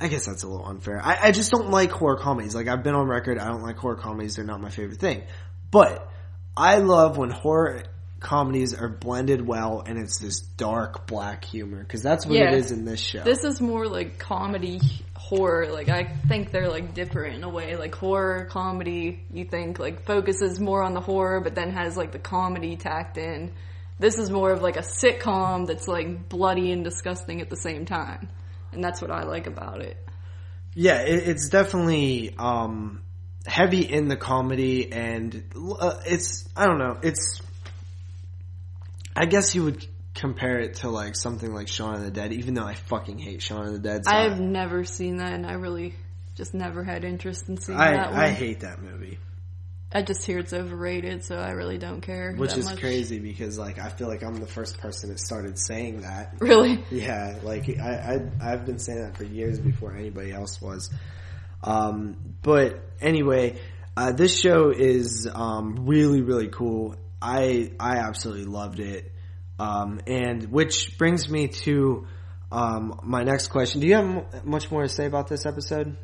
I guess that's a little unfair. I just don't like horror comedies. Like, I've been on record, I don't like horror comedies. They're not my favorite thing. But I love when horror comedies are blended well and it's this dark, black humor. Because that's what it is in this show. This is more like comedy horror. Like, I think they're, like, different in a way. Like, horror comedy, you think, like, focuses more on the horror, but then has, like, the comedy tacked in. This is more of, like, a sitcom that's, like, bloody and disgusting at the same time. And that's what I like about it. Yeah, it's definitely heavy in the comedy, and I don't know, I guess you would compare it to like something like Shaun of the Dead, even though I fucking hate Shaun of the Dead. So I've never seen that, and I really just never had interest in seeing that one. I hate that movie. I just hear it's overrated, so I really don't care. Which is crazy because, like, I feel like I'm the first person that started saying that. Really? Yeah, like, I've been saying that for years before anybody else was. But anyway, this show is really, really cool. I absolutely loved it. And which brings me to my next question. Do you have much more to say about this episode?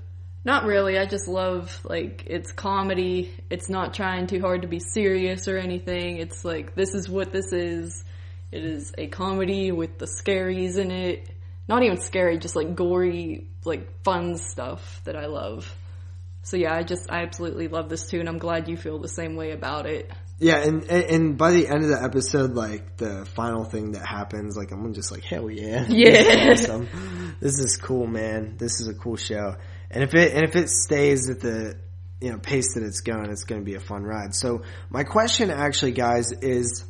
Not really. I just love, like, it's comedy. It's not trying too hard to be serious or anything. It's like, this is what this is. It is a comedy with the scaries in it. Not even scary, just, like, gory, like, fun stuff that I love. So, yeah, I absolutely love this, too, and I'm glad you feel the same way about it. Yeah, and by the end of the episode, like, the final thing that happens, like, I'm just like, hell yeah. Yeah. This is awesome. This is cool, man. This is a cool show. And if it stays at the pace that it's going to be a fun ride. So my question actually, guys, is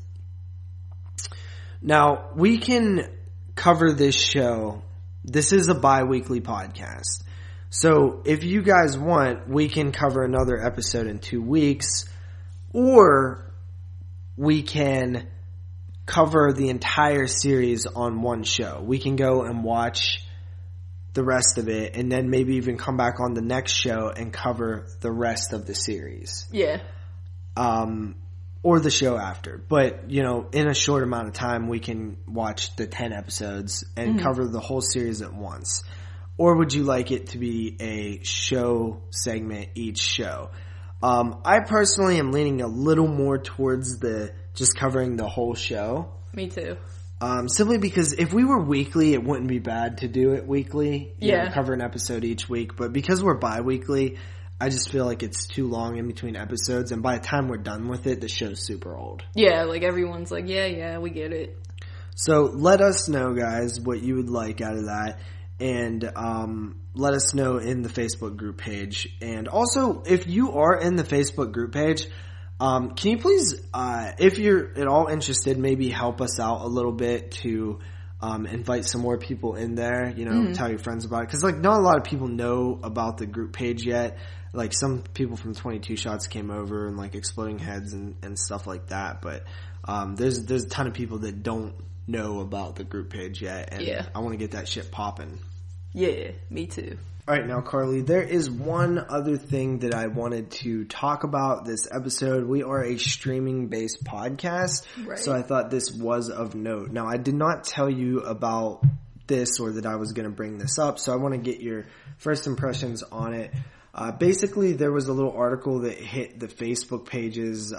now we can cover this show. This is a bi-weekly podcast. So if you guys want, we can cover another episode in 2 weeks, or we can cover the entire series on one show. We can go and watch the rest of it, and then maybe even come back on the next show and cover the rest of the series. Yeah. Or the show after. But, in a short amount of time, we can watch the 10 episodes and cover the whole series at once. Or would you like it to be a show segment each show? I personally am leaning a little more towards just covering the whole show. Me too. Simply because if we were weekly, it wouldn't be bad to do it weekly. Cover an episode each week. But because we're bi-weekly, I just feel like it's too long in between episodes. And by the time we're done with it, the show's super old. Yeah, like everyone's like, yeah, we get it. So let us know, guys, what you would like out of that. And let us know in the Facebook group page. And also, if you are in the Facebook group page, can you please, if you're at all interested, maybe help us out a little bit to invite some more people in there, tell your friends about it. Because, like, not a lot of people know about the group page yet. Like, some people from 22 Shots came over and, like, Exploding Heads and stuff like that. But there's a ton of people that don't know about the group page yet. And I want to get that shit popping. Yeah, me too. All right, now, Carly, there is one other thing that I wanted to talk about this episode. We are a streaming-based podcast, so I thought this was of note. Now, I did not tell you about this or that I was going to bring this up, so I want to get your first impressions on it. Basically, there was a little article that hit the Facebook pages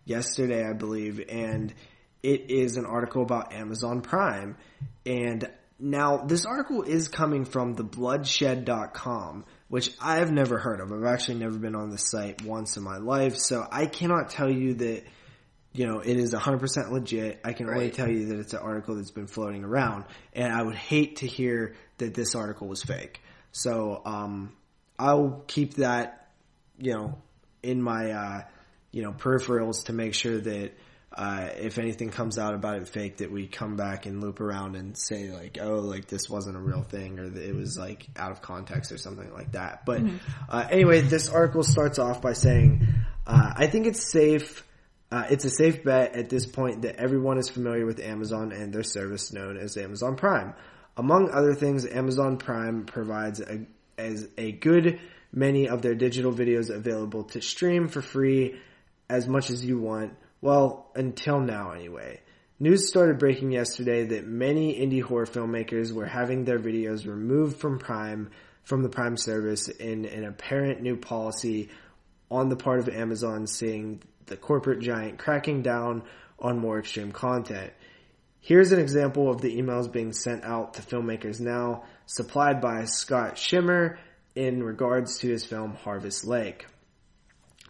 yesterday, I believe, and it is an article about Amazon Prime. And Now, this article is coming from thebloodshed.com, which I've never heard of. I've actually never been on the site once in my life, so I cannot tell you that, it is 100% legit. I can only tell you that it's an article that's been floating around, and I would hate to hear that this article was fake. So, I'll keep that, in my, peripherals to make sure that if anything comes out about it fake, that we come back and loop around and say this wasn't a real thing, or that it was out of context or something like that. But anyway, this article starts off by saying, I think it's safe. It's a safe bet at this point that everyone is familiar with Amazon and their service known as Amazon Prime. Among other things, Amazon Prime provides a good many of their digital videos available to stream for free as much as you want. Well, until now anyway. News started breaking yesterday that many indie horror filmmakers were having their videos removed from the Prime service in an apparent new policy on the part of Amazon, seeing the corporate giant cracking down on more extreme content. Here's an example of the emails being sent out to filmmakers now, supplied by Scott Schimmer in regards to his film Harvest Lake.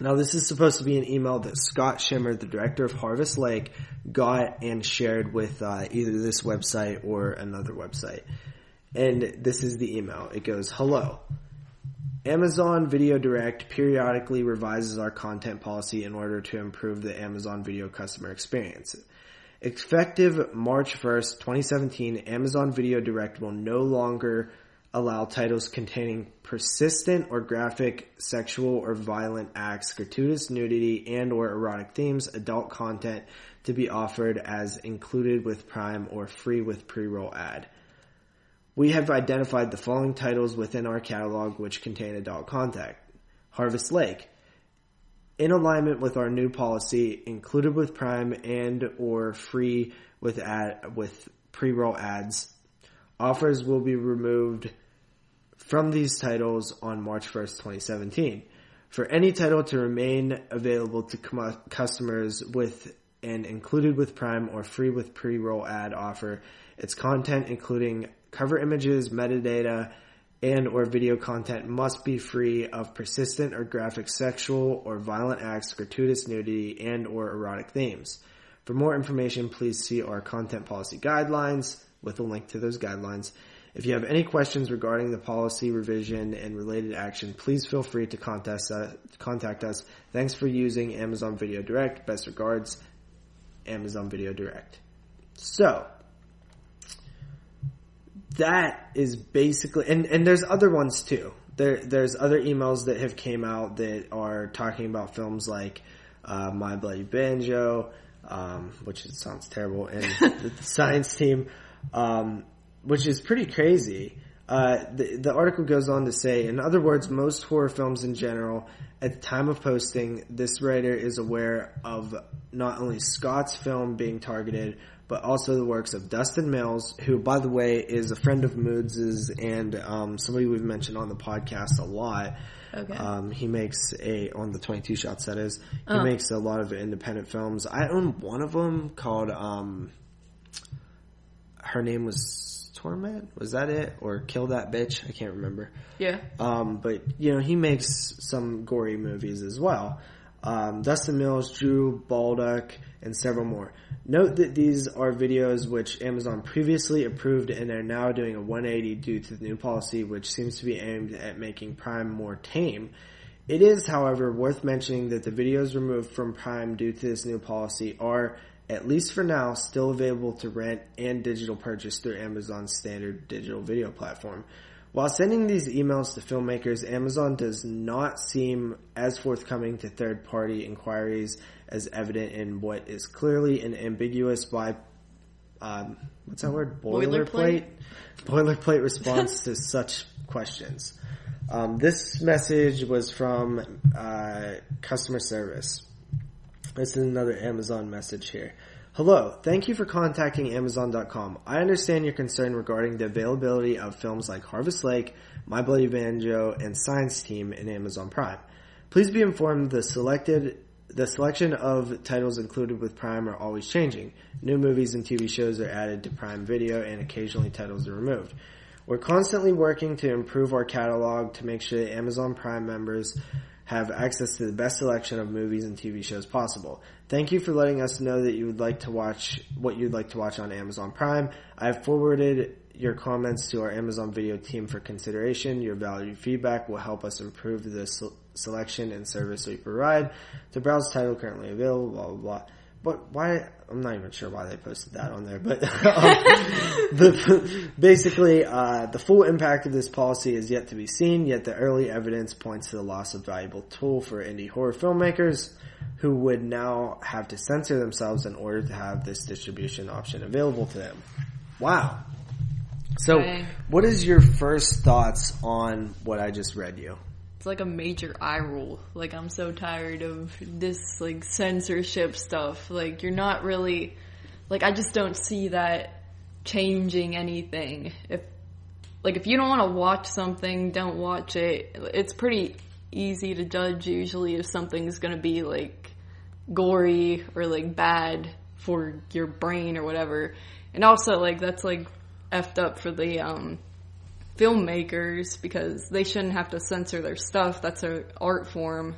Now, this is supposed to be an email that Scott Schimmer, the director of Harvest Lake, got and shared with either this website or another website. And this is the email. It goes, "Hello. Amazon Video Direct periodically revises our content policy in order to improve the Amazon Video customer experience. Effective March 1st, 2017, Amazon Video Direct will no longer allow titles containing persistent or graphic sexual or violent acts, gratuitous nudity, and or erotic themes, adult content to be offered as included with Prime or free with pre-roll ad. We have identified the following titles within our catalog which contain adult content. Harvest Lake. In alignment with our new policy, included with Prime and or free with pre-roll ads, offers will be removed from these titles on March 1st, 2017. For any title to remain available to customers with an included with Prime or free with pre-roll ad offer, its content including cover images, metadata, and or video content must be free of persistent or graphic sexual or violent acts, gratuitous nudity, and or erotic themes. For more information, please see our content policy guidelines with a link to those guidelines. If you have any questions regarding the policy revision and related action, please feel free to contact us. Thanks for using Amazon Video Direct. Best regards, Amazon Video Direct." So, that is basically, and there's other ones too. There's other emails that have came out that are talking about films like My Bloody Banjo, which sounds terrible, and the Science Team, which is pretty crazy. The article goes on to say, in other words, most horror films in general, at the time of posting, this writer is aware of not only Scott's film being targeted, but also the works of Dustin Mills, who, by the way, is a friend of Moods's and somebody we've mentioned on the podcast a lot. Okay. He makes on the 22 Shots, that is, he makes a lot of independent films. I own one of them called, her name was Torment? Was that it? Or Kill That Bitch? I can't remember. Yeah. But, he makes some gory movies as well. Dustin Mills, Drew Baldock, and several more. Note that these are videos which Amazon previously approved and are now doing a 180 due to the new policy, which seems to be aimed at making Prime more tame. It is, however, worth mentioning that the videos removed from Prime due to this new policy are, at least for now, still available to rent and digital purchase through Amazon's standard digital video platform. While sending these emails to filmmakers, Amazon does not seem as forthcoming to third-party inquiries as evident in what is clearly an ambiguous what's that word? Boilerplate response to such questions. This message was from customer service. This is another Amazon message here. Hello, thank you for contacting Amazon.com. I understand your concern regarding the availability of films like Harvest Lake, My Bloody Banjo, and Science Team in Amazon Prime. Please be informed the selected The selection of titles included with Prime are always changing. New movies and TV shows are added to Prime Video, and occasionally titles are removed. We're constantly working to improve our catalog to make sure that Amazon Prime members have access to the best selection of movies and TV shows possible. Thank you for letting us know that you would like to watch what you'd like to watch on Amazon Prime. I have forwarded your comments to our Amazon Video team for consideration. Your valued feedback will help us improve the selection and service we provide. To browse title currently available, blah, blah, blah. But why? I'm not even sure why they posted that on there. But basically, the full impact of this policy is yet to be seen, yet the early evidence points to the loss of valuable tool for indie horror filmmakers who would now have to censor themselves in order to have this distribution option available to them. Wow. So, what is your first thoughts on what I just read you? It's like a major eye roll. Like, I'm so tired of this, like, censorship stuff. Like, you're not really... Like, I just don't see that changing anything. If you don't want to watch something, don't watch it. It's pretty easy to judge, usually, if something's gonna be, like, gory or, like, bad for your brain or whatever. And also, like, that's, like, effed up for the, filmmakers, because they shouldn't have to censor their stuff. That's an art form.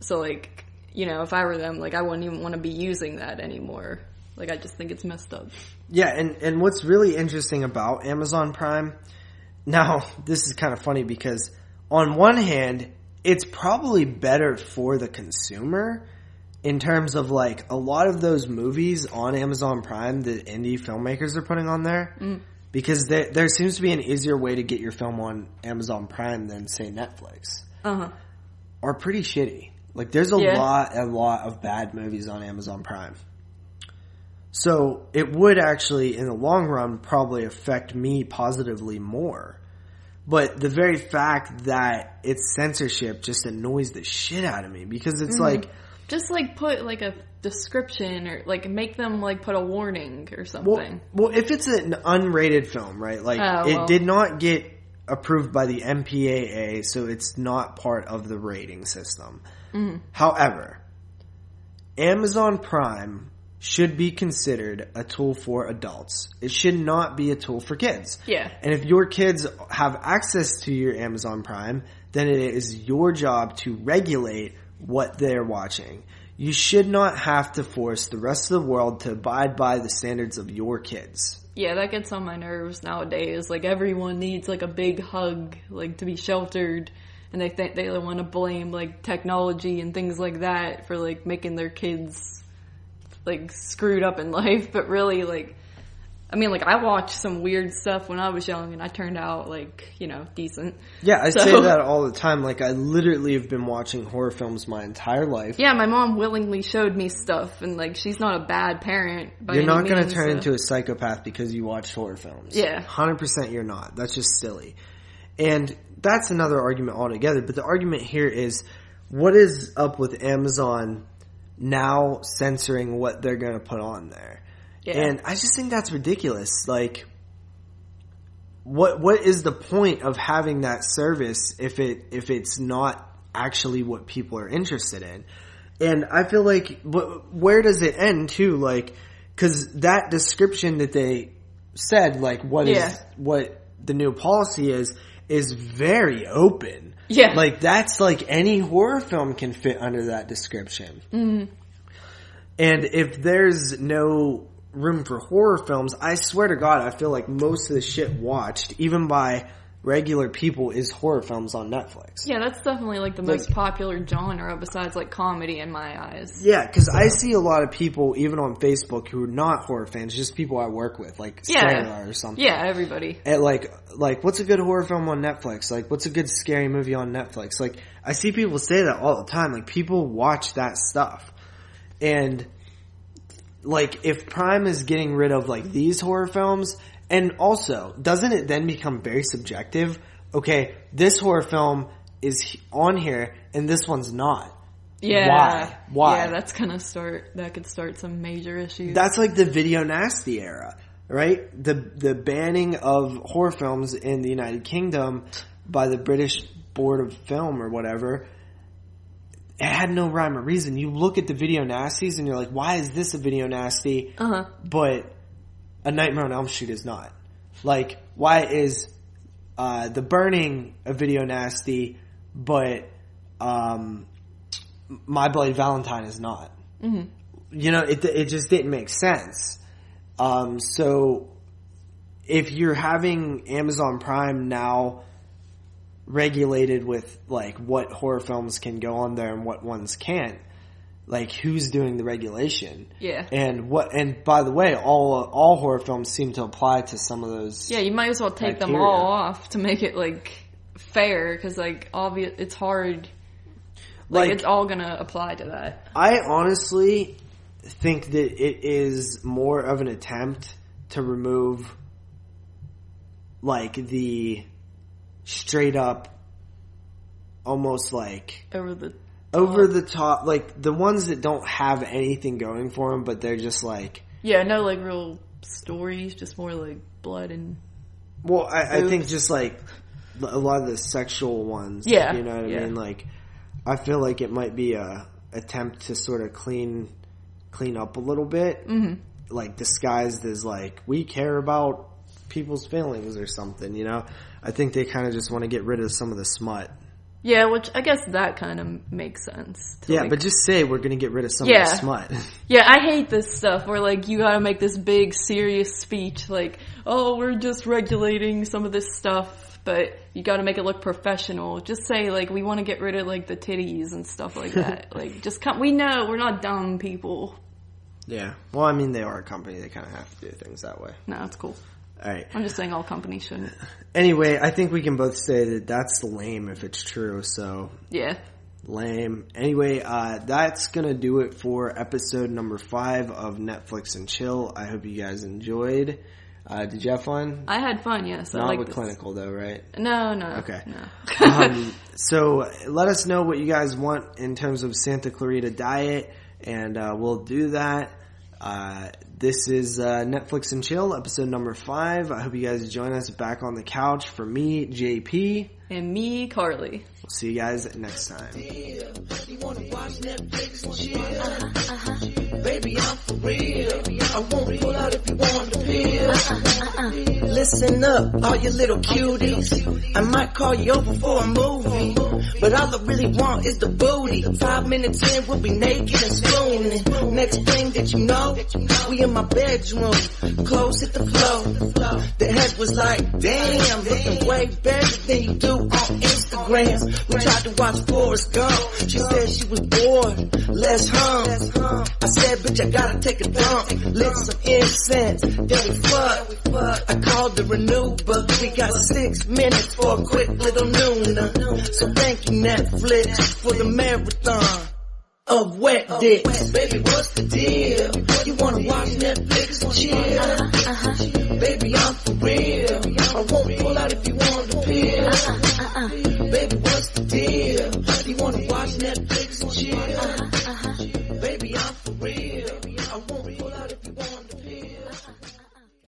So, like, you know, if I were them, like, I wouldn't even want to be using that anymore. Like, I just think it's messed up. Yeah, and what's really interesting about Amazon Prime, now, this is kind of funny because on one hand, it's probably better for the consumer in terms of, like, a lot of those movies on Amazon Prime that indie filmmakers are putting on there. Because there seems to be an easier way to get your film on Amazon Prime than, say, Netflix. Are pretty shitty. Like, there's a lot of bad movies on Amazon Prime. So, it would actually, in the long run, probably affect me positively more. But the very fact that it's censorship just annoys the shit out of me. Because it's like... Just, like, put, like, a description or, like, make them, like, put a warning or something. Well, if it's an unrated film, right? Like, it did not get approved by the MPAA, so it's not part of the rating system. However, Amazon Prime should be considered a tool for adults. It should not be a tool for kids. Yeah. And if your kids have access to your Amazon Prime, then it is your job to regulate what they're watching. You should not have to force the rest of the world to abide by the standards of your kids. Yeah, that gets on my nerves nowadays. Like, everyone needs, like, a big hug, like, to be sheltered. And they think they want to blame, like, technology and things like that for, like, making their kids, like, screwed up in life. But really, like, I mean, like, I watched some weird stuff when I was young, and I turned out, like, you know, decent. Yeah, I say that all the time. Like, I literally have been watching horror films my entire life. Yeah, my mom willingly showed me stuff, and, like, she's not a bad parent by any means. You're not going to turn into a psychopath because you watch horror films. Yeah. 100% you're not. That's just silly. And that's another argument altogether. But the argument here is, what is up with Amazon now censoring what they're going to put on there? Yeah. And I just think that's ridiculous. Like, what is the point of having that service if it's not actually what people are interested in? And I feel like, where does it end too? Like, because that description that they said, like, what the new policy is very open. Yeah. Like, that's like any horror film can fit under that description. And if there's no room for horror films, I swear to God, I feel like most of the shit watched, even by regular people, is horror films on Netflix. Yeah, that's definitely, like, the most popular genre besides, like, comedy in my eyes. Yeah, because I see a lot of people, even on Facebook, who are not horror fans, just people I work with, like Sarah or something. Yeah, everybody. And like, what's a good horror film on Netflix? Like, what's a good scary movie on Netflix? Like, I see people say that all the time. Like, people watch that stuff. And like, if Prime is getting rid of, like, these horror films, and also, doesn't it then become very subjective? Okay, this horror film is on here, and this one's not. Yeah. Why? Yeah, that could start some major issues. That's like the video nasty era, right? The banning of horror films in the United Kingdom by the British Board of Film or whatever. it had no rhyme or reason. You look at the video nasties and you're like, why is this a video nasty? But A Nightmare on Elm Street is not. Like, why is The Burning a video nasty, but My Bloody Valentine is not? You know, it just didn't make sense. So if you're having Amazon Prime now regulated with like what horror films can go on there and what ones can't, like who's doing the regulation? Yeah. And by the way, all horror films seem to apply to some of those. Yeah, you might as well take them all off to make it like fair, because like obvious, it's hard. Like it's all gonna apply to that. I honestly think that it is more of an attempt to remove like the straight up, almost like over the top, like the ones that don't have anything going for them, but they're just like, yeah, no like real stories, just more like blood and. Well, I think just like a lot of the sexual ones. Yeah, you know what I mean. Like, I feel like it might be a attempt to sort of clean up a little bit, like disguised as like we care about people's feelings or something. You know, I think they kind of just want to get rid of some of the smut. Yeah, which I guess that kind of makes sense. Yeah, like, but just say we're going to get rid of some of the smut. Yeah, I hate this stuff where, like, you gotta make this big, serious speech, like, oh, we're just regulating some of this stuff, but you gotta make it look professional. Just say, like, we want to get rid of, like, the titties and stuff like that. Like, just we know, we're not dumb people. Yeah. Well, I mean, they are a company. They kind of have to do things that way. No, it's cool. All right. I'm just saying all companies shouldn't. Anyway, I think we can both say that that's lame if it's true, so. Yeah. Lame. Anyway, that's gonna do it for episode number 5 of Netflix and Chill. I hope you guys enjoyed. Did you have fun? I had fun, yes. Not with Clinical, though, right? No. Okay. No. So let us know what you guys want in terms of Santa Clarita Diet, and we'll do that. This is Netflix and Chill, episode number 5. I hope you guys join us back on the couch. For me, JP. And me, Carly. We'll see you guys next time. You wanna watch Netflix and chill? Baby, I'm for real. I won't pull out if you want to peel. Listen up, all you little cuties. I might call you over for a movie, but all I really want is the booty. 5 minutes in, we'll be naked and spooning. Next thing that you know, we in my bedroom. Clothes hit the floor. The head was like, damn, looking way better than you do on Instagram. We tried to watch Forrest Gump. She said she was bored. Let's hum. I said, bitch, I gotta take a dump. Lit some incense. Then we fuck. I called the renew, but we got 6 minutes for a quick little nooner. So thank you, Netflix, for the marathon of wet dicks. Baby, what's the deal? You wanna watch Netflix and chill? Baby, I'm for real. I won't pull out if you want to peel.